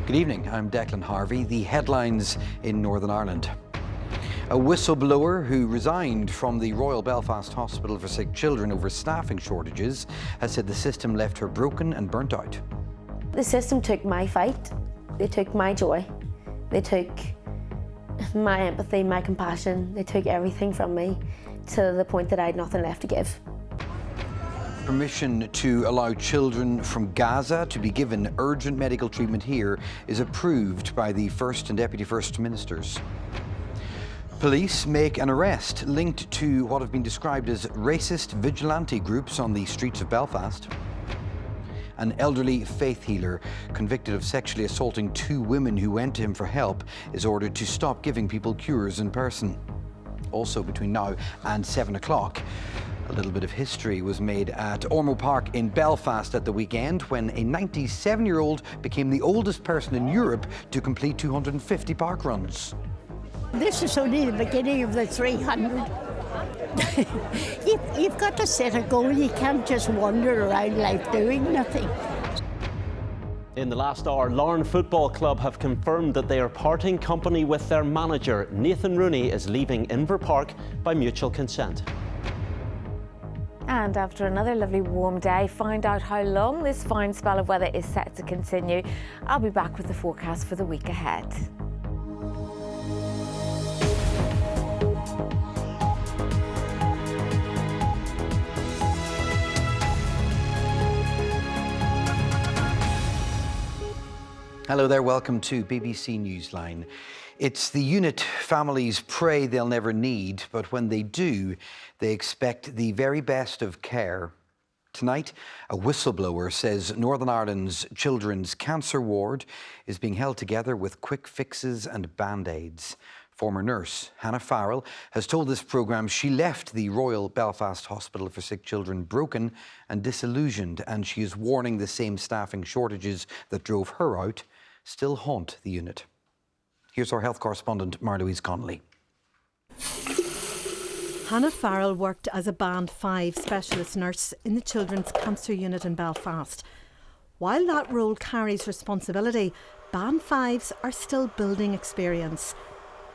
Good evening, I'm Declan Harvey. The headlines in Northern Ireland. A whistleblower who resigned from the Royal Belfast Hospital for Sick Children over staffing shortages has said the system left her broken and burnt out. The system took my fight, they took my joy, they took my empathy, my compassion, they took everything from me to the point that I had nothing left to give. Permission to allow children from Gaza to be given urgent medical treatment here is approved by the First and Deputy First Ministers. Police make an arrest linked to what have been described as racist vigilante groups on the streets of Belfast. An elderly faith healer convicted of sexually assaulting 2 women who went to him for help is ordered to stop giving people cures in person. Also between now and 7 o'clock, a little bit of history was made at Ormeau Park in Belfast at the weekend when a 97-year-old became the oldest person in Europe to complete 250 park runs. This is only the beginning of the 300. You've got to set a goal. You can't just wander around life doing nothing. In the last hour, Larne Football Club have confirmed that they are parting company with their manager. Nathan Rooney is leaving Inver Park by mutual consent. And after another lovely warm day, find out how long this fine spell of weather is set to continue. I'll be back with the forecast for the week ahead. Hello there, welcome to BBC Newsline. It's the unit families pray they'll never need, but when they do, they expect the very best of care. Tonight, a whistleblower says Northern Ireland's children's cancer ward is being held together with quick fixes and band-aids. Former nurse Hannah Farrell has told this programme she left the Royal Belfast Hospital for Sick Children broken and disillusioned, and she is warning the same staffing shortages that drove her out still haunt the unit. Here's our health correspondent, Marlouise Connolly. Hannah Farrell worked as a Band 5 specialist nurse in the Children's Cancer Unit in Belfast. While that role carries responsibility, Band 5s are still building experience.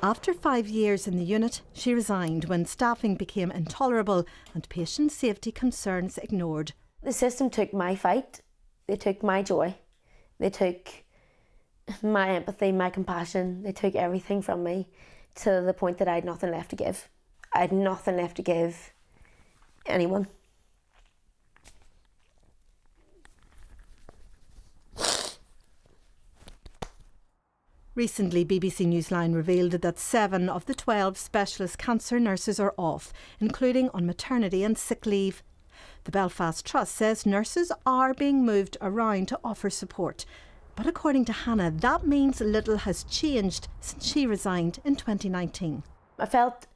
After 5 years in the unit, she resigned when staffing became intolerable and patient safety concerns ignored. The system took my fight, they took my joy, they took my empathy, my compassion, they took everything from me to the point that I had nothing left to give. I had nothing left to give anyone. Recently, BBC Newsline revealed that 7 of the 12 specialist cancer nurses are off, including on maternity and sick leave. The Belfast Trust says nurses are being moved around to offer support. But according to Hannah, that means little has changed since she resigned in 2019. I felt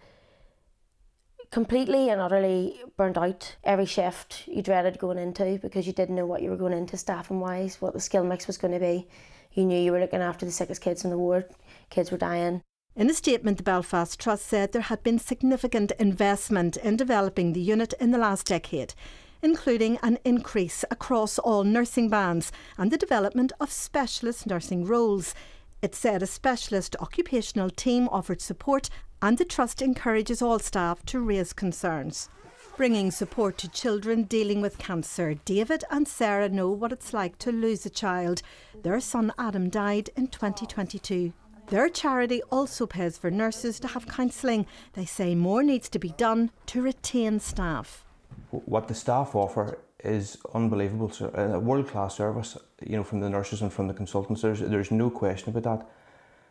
completely and utterly burnt out. Every shift you dreaded going into because you didn't know what you were going into staffing-wise, what the skill mix was going to be. You knew you were looking after the sickest kids in the ward. Kids were dying. In a statement, the Belfast Trust said there had been significant investment in developing the unit in the last decade, including an increase across all nursing bands and the development of specialist nursing roles. It said a specialist occupational team offered support and the Trust encourages all staff to raise concerns. Bringing support to children dealing with cancer, David and Sarah know what it's like to lose a child. Their son Adam died in 2022. Their charity also pays for nurses to have counselling. They say more needs to be done to retain staff. What the staff offer is unbelievable, a world-class service, from the nurses and from the consultants. There's no question about that.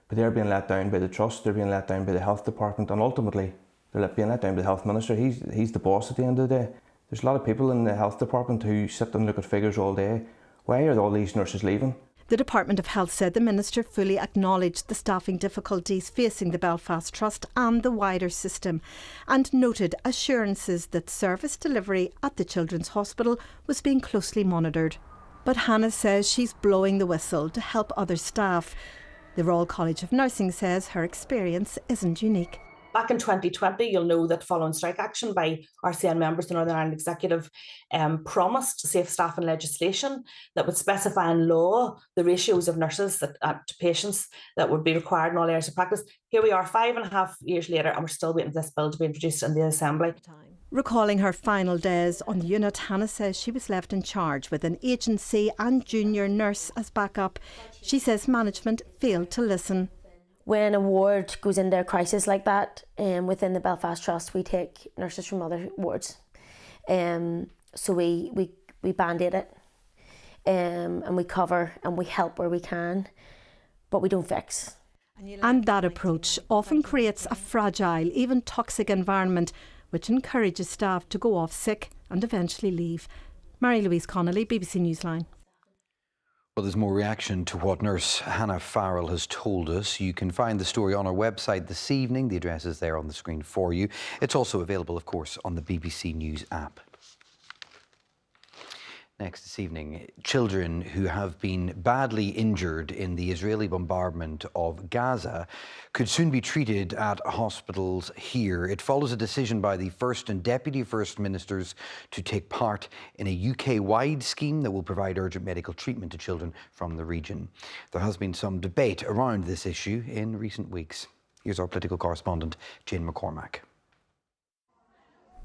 But they're being let down by the Trust, they're being let down by the Health Department, and ultimately they're being let down by the Health Minister. He's the boss at the end of the day. There's a lot of people in the Health Department who sit and look at figures all day. Why are all these nurses leaving? The Department of Health said the Minister fully acknowledged the staffing difficulties facing the Belfast Trust and the wider system and noted assurances that service delivery at the Children's Hospital was being closely monitored. But Hannah says she's blowing the whistle to help other staff. The Royal College of Nursing says her experience isn't unique. Back in 2020, you'll know that following strike action by RCN members, the Northern Ireland Executive promised safe staffing legislation that would specify in law the ratios of nurses to patients that would be required in all areas of practice. Here we are 5.5 years later, and we're still waiting for this bill to be introduced in the Assembly. Recalling her final days on the unit, Hannah says she was left in charge with an agency and junior nurse as backup. She says management failed to listen. When a ward goes into a crisis like that, within the Belfast Trust, we take nurses from other wards. So we band-aid it, and we cover and we help where we can, but we don't fix. And that approach often creates a fragile, even toxic environment, which encourages staff to go off sick and eventually leave. Mary-Louise Connolly, BBC Newsline. Well, there's more reaction to what nurse Hannah Farrell has told us. You can find the story on our website this evening. The address is there on the screen for you. It's also available, of course, on the BBC News app. Next this evening, children who have been badly injured in the Israeli bombardment of Gaza could soon be treated at hospitals here. It follows a decision by the First and Deputy First Ministers to take part in a UK-wide scheme that will provide urgent medical treatment to children from the region. There has been some debate around this issue in recent weeks. Here's our political correspondent, Jane McCormack.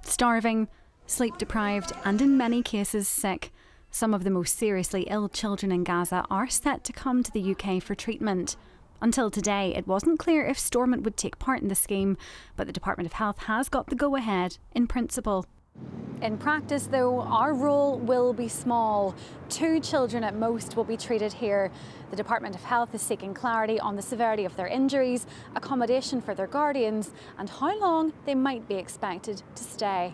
Starving, sleep-deprived and in many cases sick. Some of the most seriously ill children in Gaza are set to come to the UK for treatment. Until today, it wasn't clear if Stormont would take part in the scheme, but the Department of Health has got the go-ahead in principle. In practice, though, our role will be small. 2 children at most will be treated here. The Department of Health is seeking clarity on the severity of their injuries, accommodation for their guardians, and how long they might be expected to stay.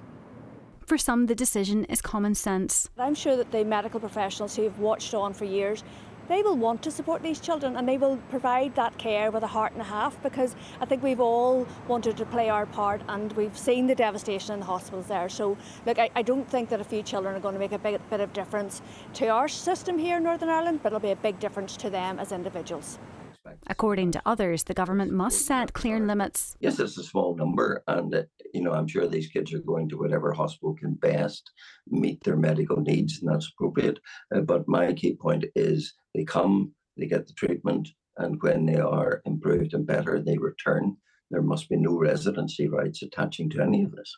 For some, the decision is common sense. I'm sure that the medical professionals who have watched on for years, they will want to support these children and they will provide that care with a heart and a half, because I think we've all wanted to play our part and we've seen the devastation in the hospitals there. So look, I don't think that a few children are going to make a bit of difference to our system here in Northern Ireland, but it'll be a big difference to them as individuals. According to others, the government must set clear limits. Yes, it's a small number, and I'm sure these kids are going to whatever hospital can best meet their medical needs, and that's appropriate. But my key point is they come, they get the treatment, and when they are improved and better, they return. There must be no residency rights attaching to any of this.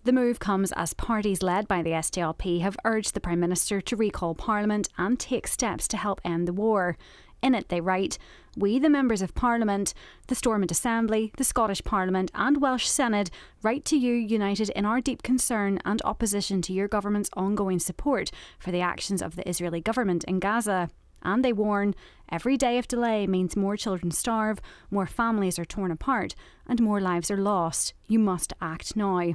The move comes as parties led by the SDLP have urged the Prime Minister to recall Parliament and take steps to help end the war. In it, they write, "We, the members of Parliament, the Stormont Assembly, the Scottish Parliament and Welsh Synod, write to you united in our deep concern and opposition to your government's ongoing support for the actions of the Israeli government in Gaza." And they warn, every day of delay means more children starve, more families are torn apart and more lives are lost. You must act now.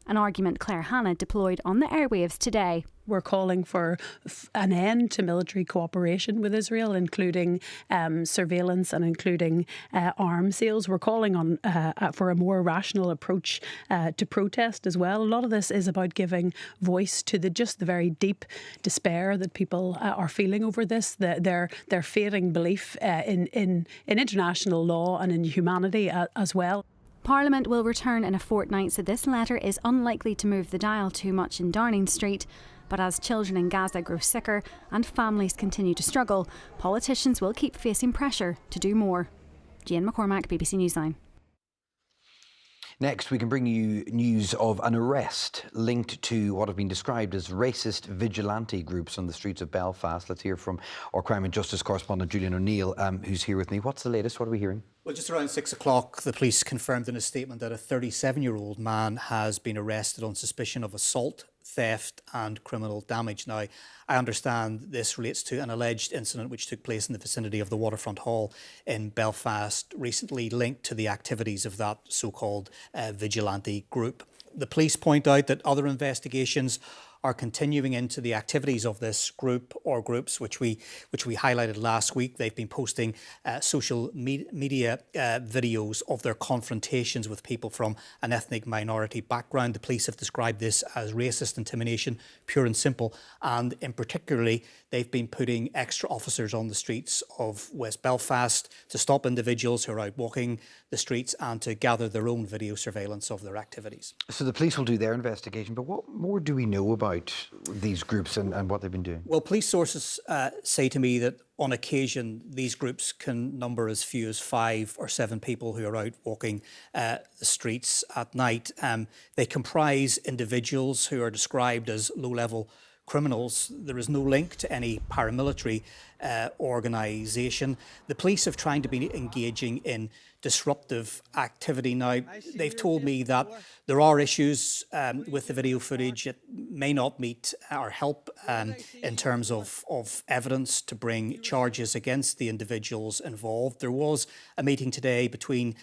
An argument Claire Hanna deployed on the airwaves today. We're calling for an end to military cooperation with Israel, including surveillance and including arms sales. We're calling on for a more rational approach to protest as well. A lot of this is about giving voice to the very deep despair that people are feeling over this, their fading belief in international law and in humanity as well. Parliament will return in a fortnight, so this letter is unlikely to move the dial too much in Downing Street. But as children in Gaza grow sicker and families continue to struggle, politicians will keep facing pressure to do more. Jane McCormack, BBC Newsline. Next, we can bring you news of an arrest linked to what have been described as racist vigilante groups on the streets of Belfast. Let's hear from our crime and justice correspondent, Julian O'Neill, who's here with me. What's the latest? What are we hearing? Well, just around 6 o'clock, the police confirmed in a statement that a 37-year-old man has been arrested on suspicion of assault, theft and criminal damage. Now, I understand this relates to an alleged incident which took place in the vicinity of the Waterfront Hall in Belfast, recently linked to the activities of that so-called vigilante group. The police point out that other investigations are continuing into the activities of this group or groups, which we highlighted last week. They've been posting social media videos of their confrontations with people from an ethnic minority background. The police have described this as racist intimidation, pure and simple, and in particularly they've been putting extra officers on the streets of West Belfast to stop individuals who are out walking the streets and to gather their own video surveillance of their activities. So the police will do their investigation, but what more do we know about these groups and what they've been doing? Well, police sources say to me that on occasion these groups can number as few as 5 or 7 people who are out walking the streets at night. They comprise individuals who are described as low-level criminals. There is no link to any paramilitary organisation. The police have tried to be engaging in disruptive activity. Now, they've told me that there are issues with the video footage. It may not meet or help in terms of evidence to bring charges against the individuals involved. There was a meeting today between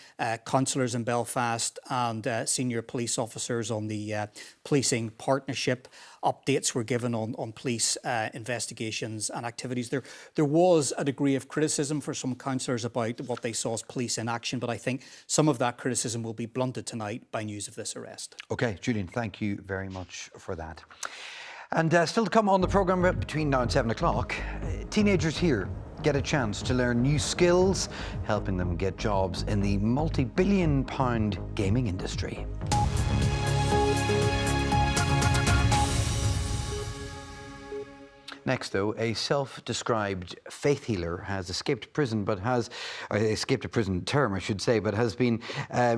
councillors in Belfast and senior police officers on the policing partnership. Updates were given on police investigations and activities. There was a degree of criticism for some councillors about what they saw as police inaction, but I think some of that criticism will be blunted tonight by news of this arrest. OK, Julian, thank you very much for that. And still to come on the programme between now and 7 o'clock, teenagers here get a chance to learn new skills, helping them get jobs in the multi-billion-pound gaming industry. Next, though, a self-described faith healer has escaped prison, escaped a prison term, I should say, but has been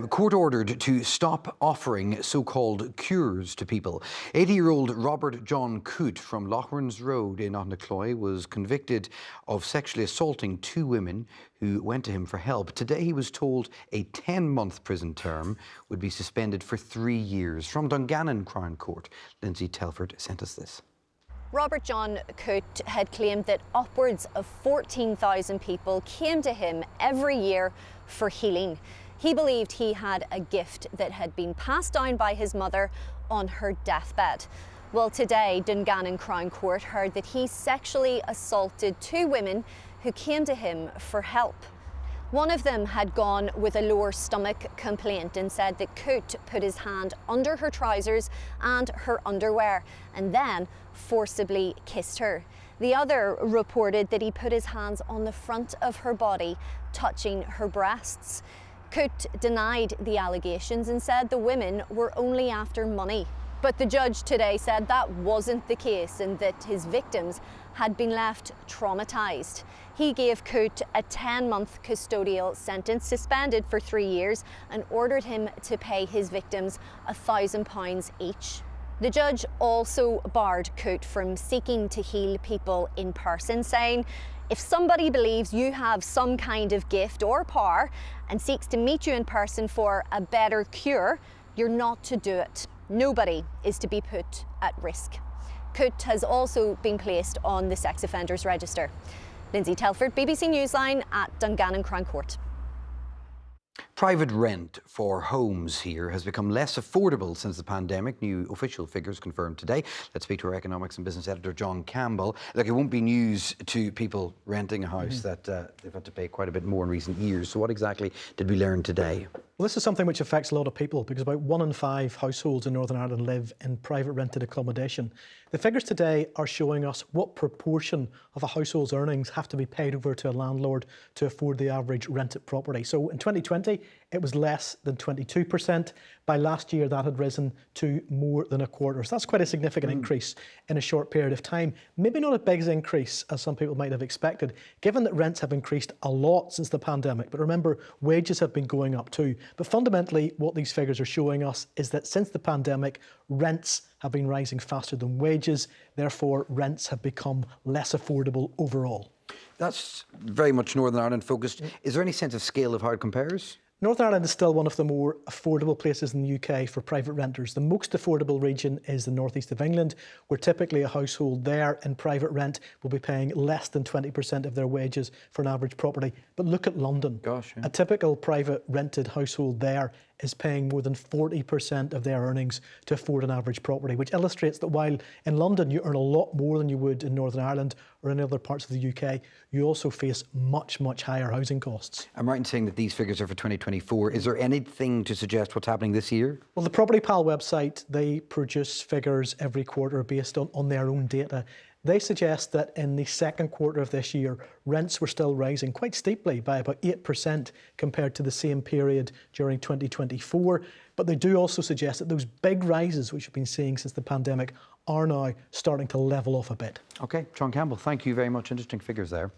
court-ordered to stop offering so-called cures to people. 80-year-old Robert John Coote from Loughran's Road in Aughnacloy was convicted of sexually assaulting 2 women who went to him for help. Today, he was told a 10-month prison term would be suspended for 3 years. From Dungannon Crown Court, Lindsay Telford sent us this. Robert John Coote had claimed that upwards of 14,000 people came to him every year for healing. He believed he had a gift that had been passed down by his mother on her deathbed. Well, today, Dungannon Crown Court heard that he sexually assaulted 2 women who came to him for help. One of them had gone with a lower stomach complaint and said that Coote put his hand under her trousers and her underwear and then forcibly kissed her. The other reported that he put his hands on the front of her body, touching her breasts. Coote denied the allegations and said the women were only after money. But the judge today said that wasn't the case and that his victims had been left traumatised. He gave Coote a 10-month custodial sentence, suspended for 3 years, and ordered him to pay his victims £1,000 each. The judge also barred Coote from seeking to heal people in person, saying, if somebody believes you have some kind of gift or power and seeks to meet you in person for a better cure, you're not to do it. Nobody is to be put at risk. Coote has also been placed on the sex offenders register. Lindsay Telford, BBC Newsline at Dungannon Crown Court. Private rent for homes here has become less affordable since the pandemic. New official figures confirmed today. Let's speak to our economics and business editor, John Campbell. Look, it won't be news to people renting a house that they've had to pay quite a bit more in recent years. So what exactly did we learn today? Well, this is something which affects a lot of people because about 1 in 5 households in Northern Ireland live in private rented accommodation. The figures today are showing us what proportion of a household's earnings have to be paid over to a landlord to afford the average rented property. So in 2020, it was less than 22%. By last year, that had risen to more than a quarter. So that's quite a significant increase in a short period of time. Maybe not as big an increase as some people might have expected, given that rents have increased a lot since the pandemic. But remember, wages have been going up too. But fundamentally, what these figures are showing us is that since the pandemic, rents have been rising faster than wages. Therefore, rents have become less affordable overall. That's very much Northern Ireland focused. Is there any sense of scale of how it compares? Northern Ireland is still one of the more affordable places in the UK for private renters. The most affordable region is the northeast of England, where typically a household there in private rent will be paying less than 20% of their wages for an average property. But look at London. Gosh, yeah. A typical private rented household there is paying more than 40% of their earnings to afford an average property, which illustrates that while in London you earn a lot more than you would in Northern Ireland or in other parts of the UK, you also face much, much higher housing costs. I'm right in saying that these figures are for 2024. Is there anything to suggest what's happening this year? Well, the Property Pal website, they produce figures every quarter based on their own data. They suggest that in the second quarter of this year, rents were still rising quite steeply by about 8% compared to the same period during 2024. But they do also suggest that those big rises which we've been seeing since the pandemic are now starting to level off a bit. OK, John Campbell, thank you very much. Interesting figures there.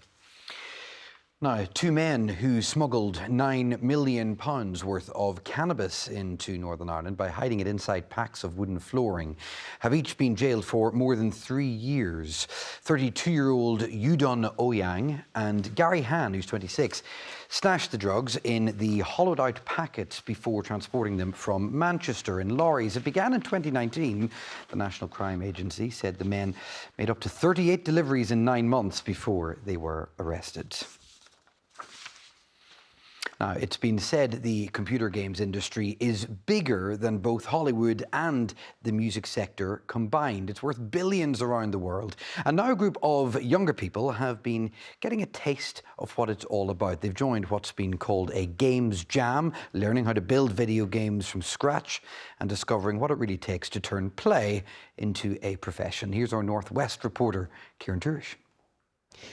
Now, two men who smuggled £9 million worth of cannabis into Northern Ireland by hiding it inside packs of wooden flooring have each been jailed for more than 3 years. 32-year-old Yudon Oyang and Gary Han, who's 26, stashed the drugs in the hollowed-out packets before transporting them from Manchester in lorries. It began in 2019. The National Crime Agency said the men made up to 38 deliveries in 9 months before they were arrested. Now, it's been said the computer games industry is bigger than both Hollywood and the music sector combined. It's worth billions around the world. And now a group of younger people have been getting a taste of what it's all about. They've joined what's been called a games jam, learning how to build video games from scratch and discovering what it really takes to turn play into a profession. Here's our Northwest reporter, Kieran Turish.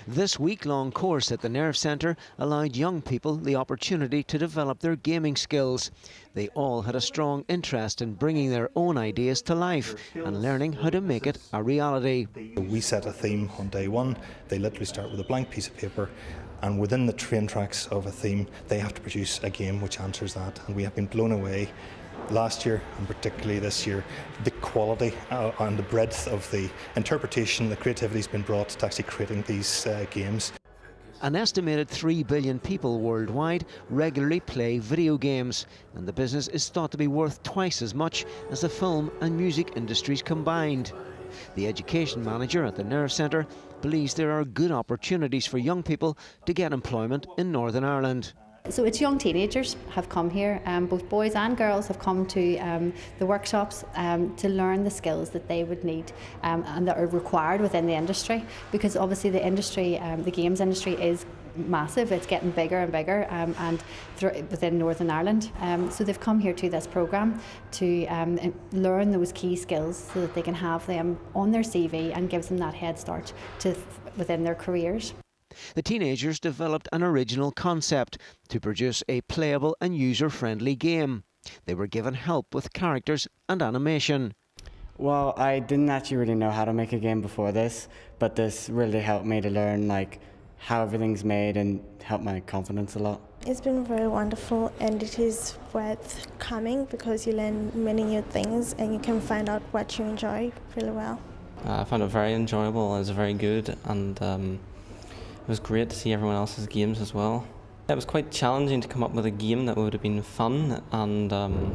This week-long course at the Nerve Centre allowed young people the opportunity to develop their gaming skills. They all had a strong interest in bringing their own ideas to life and learning how to make it a reality. We set a theme on day one. They literally start with a blank piece of paper, and within the train tracks of a theme, they have to produce a game which answers that. And we have been blown away last year, and particularly this year, the quality and the breadth of the interpretation, the creativity has been brought to actually creating these games. An estimated 3 billion people worldwide regularly play video games, and the business is thought to be worth twice as much as the film and music industries combined. The education manager at the Nerve Centre believes there are good opportunities for young people to get employment in Northern Ireland. So it's young teenagers have come here, both boys and girls have come to the workshops to learn the skills that they would need and that are required within the industry, because obviously the industry, the games industry is massive. It's getting bigger and bigger and within Northern Ireland. So they've come here to this programme to learn those key skills so that they can have them on their CV and gives them that head start within their careers. The teenagers developed an original concept to produce a playable and user-friendly game. They were given help with characters and animation. Well, I didn't actually really know how to make a game before this, but this really helped me to learn how everything's made and helped my confidence a lot. It's been very wonderful, and it is worth coming because you learn many new things and you can find out what you enjoy really well. I found it very enjoyable. It was very good, and it was great to see everyone else's games as well. It was quite challenging to come up with a game that would have been fun and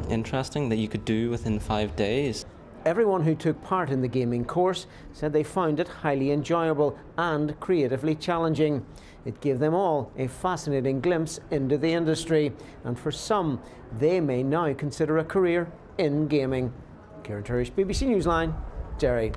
interesting that you could do within 5 days. Everyone who took part in the gaming course said they found it highly enjoyable and creatively challenging. It gave them all a fascinating glimpse into the industry, and for some, they may now consider a career in gaming. Kieran Turish, BBC Newsline, Derry.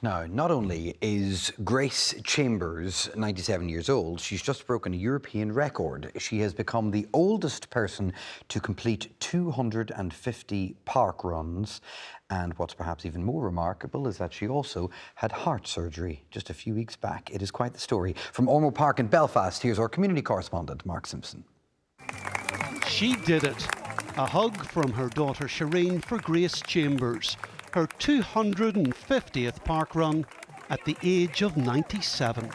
Now, not only is Grace Chambers 97 years old, she's just broken a European record. She has become the oldest person to complete 250 park runs. And what's perhaps even more remarkable is that she also had heart surgery just a few weeks back. It is quite the story. From Ormeau Park in Belfast, here's our community correspondent, Mark Simpson. She did it. A hug from her daughter Shireen for Grace Chambers. Her 250th park run at the age of 97.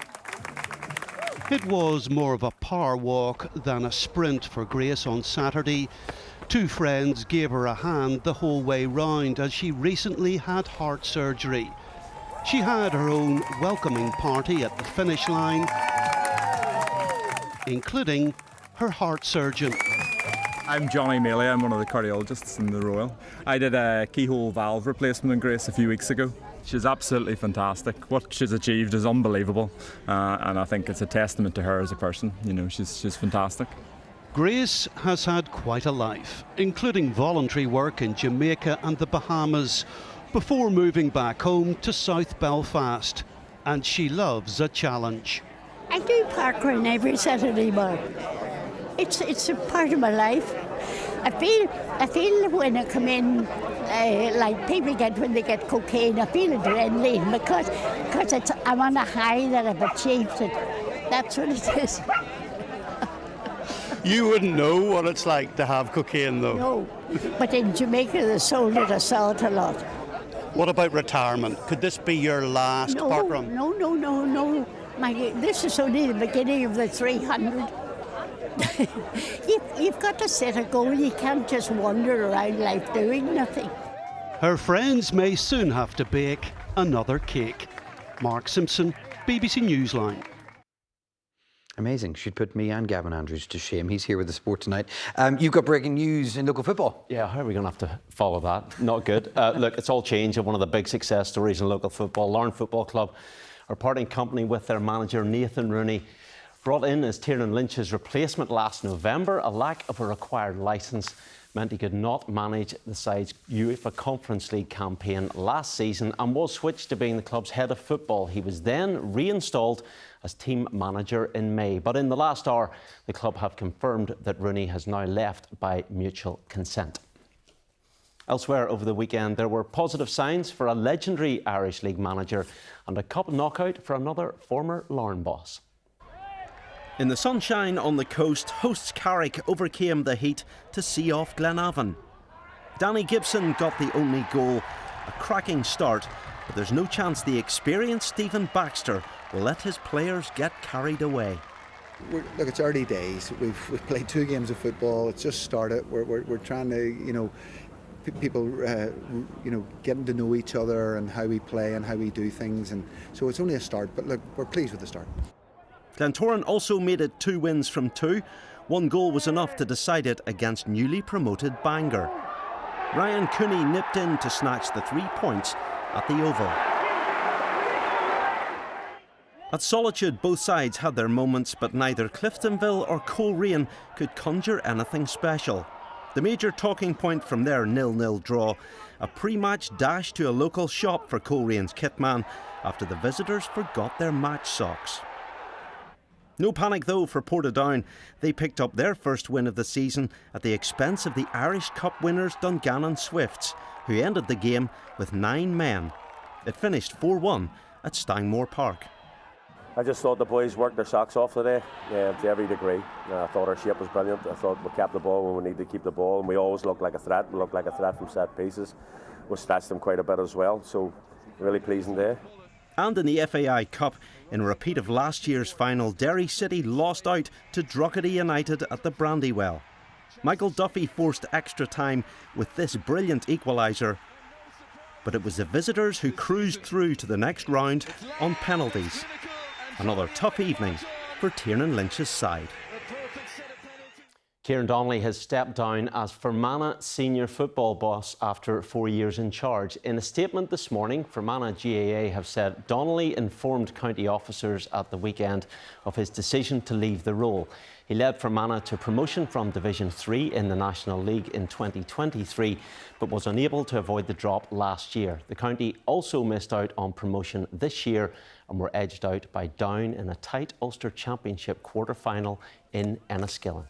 It was more of a power walk than a sprint for Grace on Saturday. Two friends gave her a hand the whole way round as she recently had heart surgery. She had her own welcoming party at the finish line, including her heart surgeon. I'm Johnny Maley, I'm one of the cardiologists in the Royal. I did a keyhole valve replacement on Grace a few weeks ago. She's absolutely fantastic. What she's achieved is unbelievable, and I think it's a testament to her as a person. You know, she's fantastic. Grace has had quite a life, including voluntary work in Jamaica and the Bahamas, before moving back home to South Belfast. And she loves a challenge. I do parkrun every Saturday morning. It's a part of my life. I feel when I come in, like people get when they get cocaine, I feel adrenaline because I'm on a high that I've achieved it. That's what it is. You wouldn't know what it's like to have cocaine, though. No, but in Jamaica they sold it, I saw it a lot. What about retirement? Could this be your last parkrun? No. This is only the beginning of the 300. You've got to set a goal. You can't just wander around life doing nothing. Her friends may soon have to bake another cake. Mark Simpson, BBC Newsline. Amazing. She'd put me and Gavin Andrews to shame. He's here with the sport tonight. You've got breaking news in local football. Yeah, how are we going to have to follow that? Not good. Look, it's all changed. One of the big success stories in local football, Larne Football Club are parting company with their manager Nathan Rooney. Brought in as Tiernan Lynch's replacement last November, a lack of a required licence meant he could not manage the side's UEFA Conference League campaign last season and was switched to being the club's head of football. He was then reinstalled as team manager in May. But in the last hour, the club have confirmed that Rooney has now left by mutual consent. Elsewhere over the weekend, there were positive signs for a legendary Irish League manager and a cup knockout for another former Larne boss. In the sunshine on the coast, hosts Carrick overcame the heat to see off Glenavon. Danny Gibson got the only goal, a cracking start, but there's no chance the experienced Stephen Baxter will let his players get carried away. Look, it's early days. We've played 2 games of football. It's just started. We're trying to, people, getting to know each other and how we play and how we do things, and so it's only a start. But look, we're pleased with the start. Glentoran also made it 2 wins from 2. 1 goal was enough to decide it against newly promoted Bangor. Ryan Cooney nipped in to snatch the 3 points at the Oval. At Solitude, both sides had their moments, but neither Cliftonville or Coleraine could conjure anything special. The major talking point from their 0-0 draw, a pre-match dash to a local shop for Colerane's kitman after the visitors forgot their match socks. No panic though for Portadown. They picked up their first win of the season at the expense of the Irish Cup winners Dungannon Swifts, who ended the game with 9 men. It finished 4-1 at Stangmore Park. I just thought the boys worked their socks off today, to every degree. I thought our shape was brilliant. I thought we kept the ball when we needed to keep the ball, and we always looked like a threat. We looked like a threat from set pieces. We stretched them quite a bit as well, so really pleasing day. And in the FAI Cup, in a repeat of last year's final, Derry City lost out to Drogheda United at the Brandywell. Michael Duffy forced extra time with this brilliant equaliser, but it was the visitors who cruised through to the next round on penalties. Another tough evening for Tiernan Lynch's side. Kieran Donnelly has stepped down as Fermanagh senior football boss after 4 years in charge. In a statement this morning, Fermanagh GAA have said Donnelly informed county officers at the weekend of his decision to leave the role. He led Fermanagh to promotion from Division 3 in the National League in 2023, but was unable to avoid the drop last year. The county also missed out on promotion this year and were edged out by Down in a tight Ulster Championship quarter-final in Enniskillen.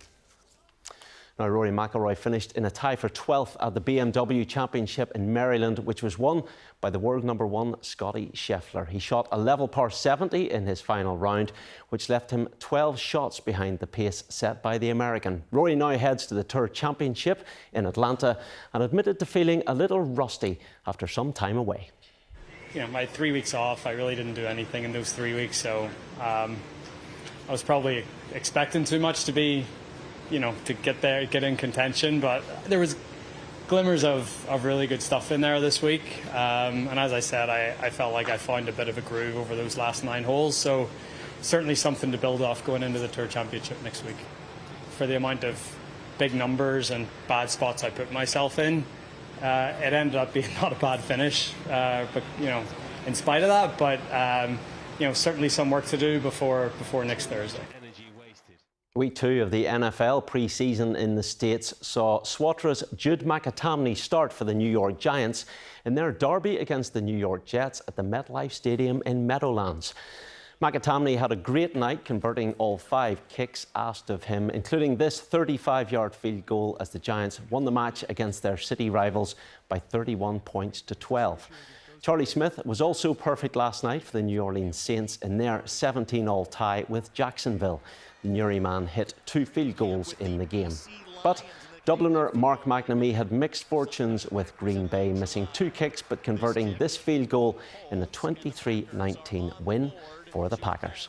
Now, Rory McIlroy finished in a tie for 12th at the BMW Championship in Maryland, which was won by the world number 1 Scotty Scheffler. He shot a level par 70 in his final round, which left him 12 shots behind the pace set by the American. Rory now heads to the Tour Championship in Atlanta and admitted to feeling a little rusty after some time away. My 3 weeks off, I really didn't do anything in those 3 weeks, so I was probably expecting too much to be, to get in contention, but there was glimmers of really good stuff in there this week. And as I said, I felt like I found a bit of a groove over those last 9 holes, so certainly something to build off going into the Tour Championship next week. For the amount of big numbers and bad spots I put myself in, it ended up being not a bad finish, but in spite of that, but certainly some work to do before next Thursday. Week 2 of the NFL pre-season in the States saw SWATRA's Jude McAtamney start for the New York Giants in their derby against the New York Jets at the MetLife Stadium in Meadowlands. McAtamney had a great night, converting all 5 kicks asked of him, including this 35-yard field goal as the Giants won the match against their city rivals by 31 points to 12. Charlie Smith was also perfect last night for the New Orleans Saints in their 17-all tie with Jacksonville. The Newry man hit 2 field goals in the game. But Dubliner Mark McNamee had mixed fortunes with Green Bay, missing 2 kicks but converting this field goal in a 23-19 win for the Packers.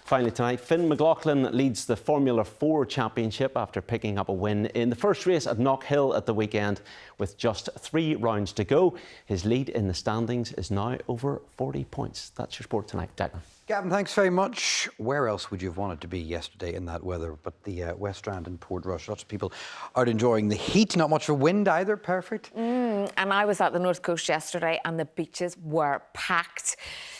Finally tonight, Finn McLaughlin leads the Formula 4 Championship after picking up a win in the first race at Knockhill at the weekend. With just 3 rounds to go, his lead in the standings is now over 40 points. That's your sport tonight, Declan. Gavin, thanks very much. Where else would you have wanted to be yesterday in that weather but the West Strand and Portrush? Lots of people out enjoying the heat, not much of wind either, perfect. And I was at the North Coast yesterday and the beaches were packed.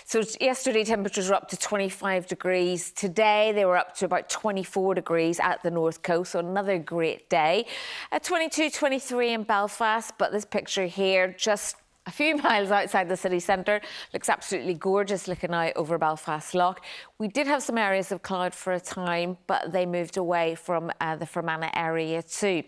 So yesterday temperatures were up to 25 degrees. Today they were up to about 24 degrees at the North Coast, so another great day. At 22, 23 in Belfast, but this picture here just a few miles outside the city centre. Looks absolutely gorgeous looking out over Belfast Lough. We did have some areas of cloud for a time, but they moved away from the Fermanagh area too.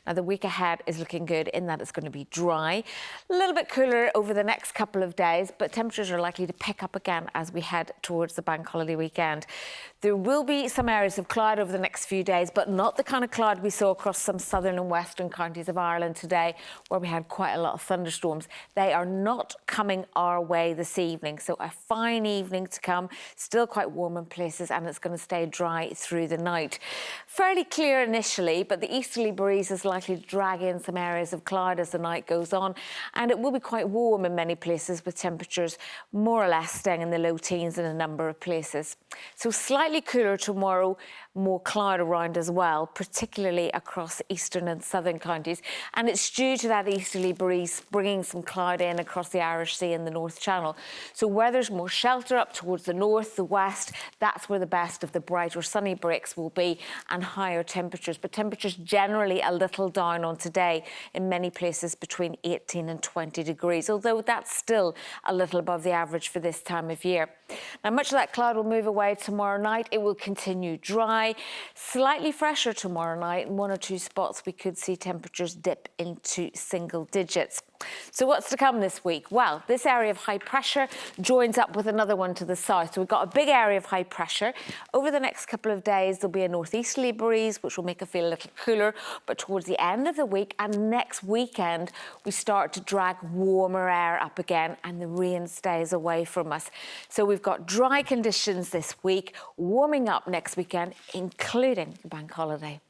Now the week ahead is looking good in that it's going to be dry. A little bit cooler over the next couple of days, but temperatures are likely to pick up again as we head towards the bank holiday weekend. There will be some areas of cloud over the next few days, but not the kind of cloud we saw across some southern and western counties of Ireland today, where we had quite a lot of thunderstorms. They are not coming our way this evening, so a fine evening to come. Still quite warm in places, and it's going to stay dry through the night. Fairly clear initially, but the easterly breeze is likely to drag in some areas of cloud as the night goes on, and it will be quite warm in many places, with temperatures more or less staying in the low teens in a number of places. So slightly cooler tomorrow, more cloud around as well, particularly across eastern and southern counties, and it's due to that easterly breeze bringing some cloud in across the Irish Sea and the North Channel. So where there's more shelter up towards the north, the west, that's where the best of the brighter sunny breaks will be, and higher temperatures. But temperatures generally a little down on today, in many places between 18 and 20 degrees, although that's still a little above the average for this time of year. Now, much of that cloud will move away tomorrow night. It will continue dry, slightly fresher tomorrow night. In 1 or 2 spots, we could see temperatures dip into single digits. So what's to come this week? Well, this area of high pressure joins up with another one to the south. So we've got a big area of high pressure. Over the next couple of days, there'll be a northeasterly breeze, which will make it feel a little cooler. But towards the end of the week and next weekend, we start to drag warmer air up again, and the rain stays away from us. So we've got dry conditions this week, warming up next weekend, including the bank holiday.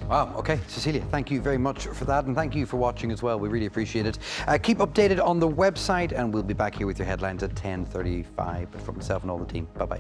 Wow, OK. Cecilia, thank you very much for that, and thank you for watching as well. We really appreciate it. Keep updated on the website, and we'll be back here with your headlines at 10:35. But from myself and all the team, bye-bye.